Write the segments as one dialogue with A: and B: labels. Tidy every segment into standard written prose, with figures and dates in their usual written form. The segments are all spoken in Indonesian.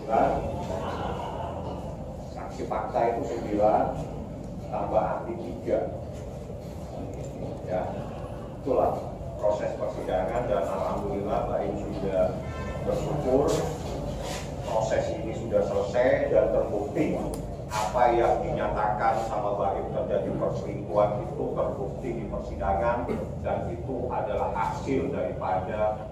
A: 9, saksi fakta itu 9, tambah ahli 3. Ya, itulah proses persidangan dan alhamdulillah Mbak Im sudah bersyukur proses ini sudah selesai dan terbukti apa yang dinyatakan sama Mbak Im terjadi perselingkuhan itu terbukti di persidangan dan itu adalah hasil daripada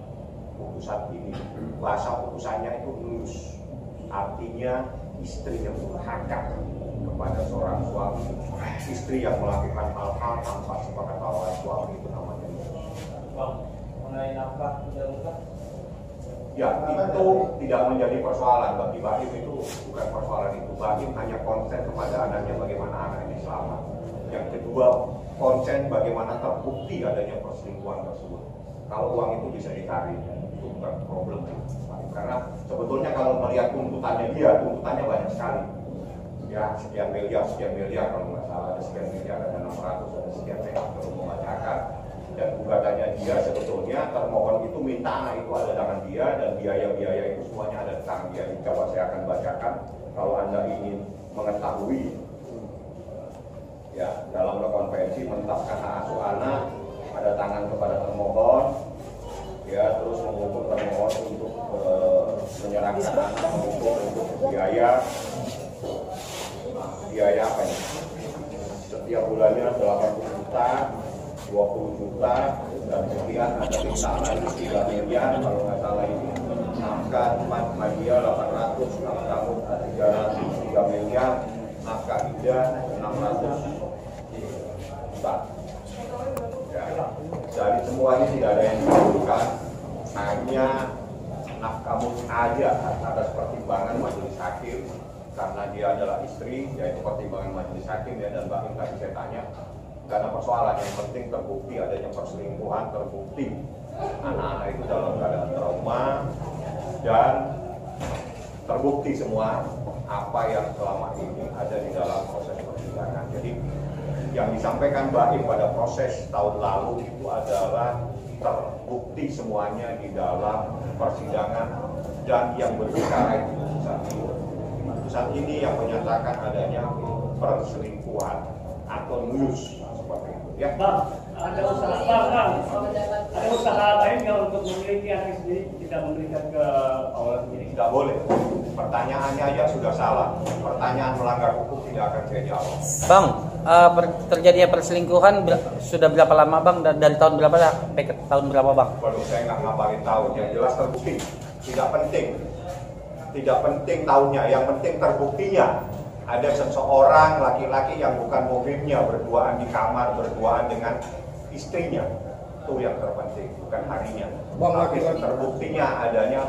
A: putusan ini. Bahasa putusannya itu lulus, artinya istri yang durhaka kepada seorang suami, istri yang melakukan hal-hal tanpa sepengetahuan suami itu namanya lulus.
B: Bang, mengenai nafkah udah
A: Ya, itu tidak menjadi persoalan bagi Mbak Im, itu bukan persoalan itu. Mbak Im hanya konsen kepada anaknya bagaimana anak ini selamat. Yang kedua, konsen bagaimana terbukti adanya perselingkuhan tersebut. Kalau uang itu bisa ditarik, itu bukan problem. Karena sebetulnya kalau melihat tuntutannya dia, tuntutannya banyak sekali. Ya, sekian miliar kalau nggak salah, ada sekian miliar, ada 600, ada sekian, saya nggak perlu membacakan. Dan gugatannya dia sebetulnya termohon itu minta anak itu ada di tangan dia dan biaya-biaya itu semuanya ada di tangan dia. Jika saya akan bacakan kalau Anda ingin mengetahui ya dalam konvensi menetapkan hak asuh anak ada tangan kepada termohon ya, terus mengukur termohon untuk menyerahkan anak untuk biaya apa ini setiap bulannya 80 juta, 20 juta dan sekian ada tambahan 3 miliar kalau nggak salah ini nafkah media 800, nafkah 3 miliar, nafkah ida 600 juta. Ya, dari semua ini tidak ada yang dibutuhkan, hanya nafkah aja atas pertimbangan majelis hakim karena dia adalah istri, yaitu pertimbangan majelis hakim ya. Dan Mbak Im tadi saya tanya karena persoalan yang penting terbukti adanya perselingkuhan, terbukti anak-anak itu dalam keadaan trauma dan terbukti semua apa yang selama ini ada di dalam proses persidangan. Jadi yang disampaikan Mbak Im pada proses tahun lalu itu adalah terbukti semuanya di dalam persidangan dan yang berbicara itu putusan ini yang menyatakan adanya perselingkuhan atau nuyus seperti itu. Ya.
B: Bang, ada usaha lain nggak untuk memiliki anak sendiri tidak memberikan ke Allah sendiri?
A: Tidak boleh. Pertanyaannya aja sudah salah. Pertanyaan melanggar hukum tidak akan saya jawab.
C: Bang, terjadinya perselingkuhan sudah berapa lama Bang? Dari tahun berapa sampai ke tahun berapa Bang?
A: Waduh, saya nggak ngabarin tahun. Yang jelas terbukti. Tidak penting. Tidak penting tahunnya. Yang penting terbuktinya. Ada seseorang laki-laki yang bukan mobilnya berduaan di kamar, berduaan dengan istrinya. Itu yang terpenting, bukan harinya. Tapi terbuktinya adanya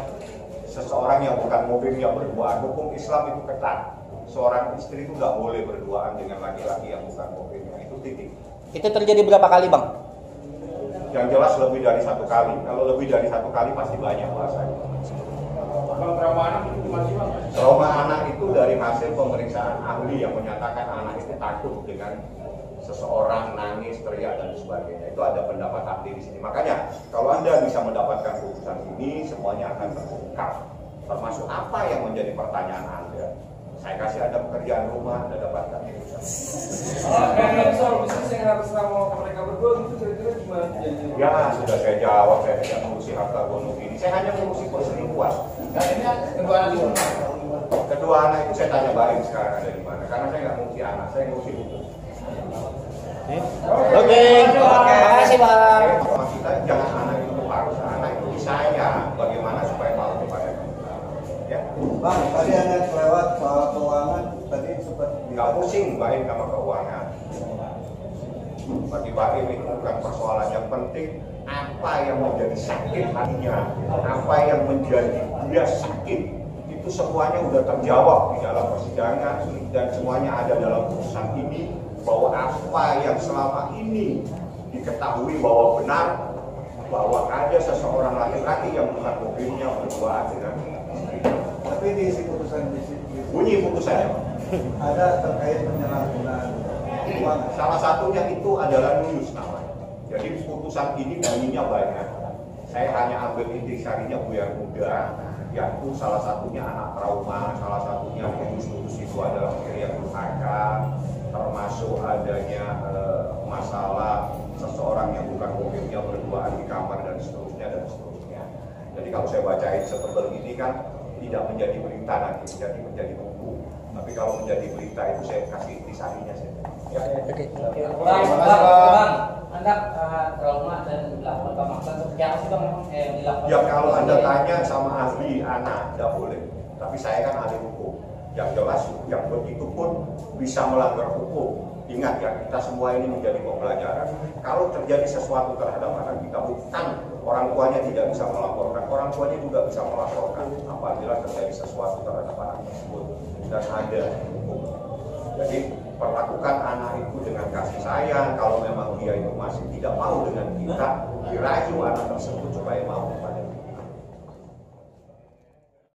A: seseorang yang bukan mobilnya berduaan. Hukum Islam itu ketat. Seorang istri itu nggak boleh berduaan dengan laki-laki yang bukan mobilnya. Itu titik.
C: Itu terjadi berapa kali Bang?
A: Yang jelas lebih dari 1 kali. Kalau lebih dari 1 kali pasti banyak bahasanya.
B: Trauma anak itu gimana sih Bang?
A: Trauma anak itu dari hasil pemeriksaan ahli yang menyatakan anak itu takut dengan seseorang, nangis, teriak dan sebagainya. Itu ada pendapat ahli di sini. Makanya kalau Anda bisa mendapatkan putusan ini, semuanya akan terungkap. Termasuk apa yang menjadi pertanyaan Anda. Saya kasih Anda pekerjaan rumah, Anda dapatkan putusan.
B: Soal bisnis yang harus sama mereka berdua itu kira-kira gimana?
A: Ya, sudah saya jawab. Saya tidak mengurusi harta gonok ini. Saya hanya mengurusi perselingkuhan. Kedua anak itu saya tanya Mbak Im sekarang ada di mana? Karena saya nggak ngurusi anak, saya ngurusi hukum.
C: Oke, makasih Bang.
A: Sama kita jangan anak itu harus anak itu disayang. Bagaimana supaya mau kepada kita? Ya.
D: Bang, tadi ada kelewat soal keuangan. Tadi sempat
A: Nggak pusing Mbak Im sama keuangan. Bagi Mbak Im itu bukan persoalan yang penting. Apa yang menjadi sakit hatinya, apa yang menjadi dia sakit, itu semuanya sudah terjawab di dalam persidangan dan semuanya ada dalam putusan ini bahwa apa yang selama ini diketahui bahwa benar bahwa ada seseorang laki-laki yang bukan mobilnya berduaan dengan istri.
D: tapi di isi putusan
A: Bunyi putusannya
D: ada terkait penyalahgunaan keuangan.
A: salah satunya itu adalah nuyus namanya. Jadi putusan ini bunyinya banyak. Saya hanya ambil intisarinya Bu yang muda, yaitu salah satunya anak trauma, salah satunya putus itu adalah kriya durhaka, termasuk adanya masalah seseorang yang bukan mobilnya berduaan di kamar dan seterusnya dan seterusnya. Jadi kalau saya bacain setebal ini kan tidak menjadi berita nanti, menjadi buku. Tapi kalau menjadi berita itu saya kasih intisarinya saja. Ya.
C: Oke.
E: Bang, Anda trauma dan dilakukan pemaksaan seperti apa sih Bang? Dilakukan
A: Ya kalau Anda tanya sama ahli anak, tidak boleh. Tapi saya kan ahli hukum. Yang jelas, yang begitu pun bisa melanggar hukum. Ingat ya, kita semua ini menjadi pembelajaran. Kalau terjadi sesuatu terhadap anak kita, bukan orang tuanya tidak bisa melaporkan, orang tuanya juga bisa melaporkan apabila terjadi sesuatu terhadap anak tersebut dan ada hukum. Jadi perlakukan anak itu dengan kasih sayang. Kalau memang dia itu masih tidak mau dengan kita, dirayu anak tersebut supaya mau.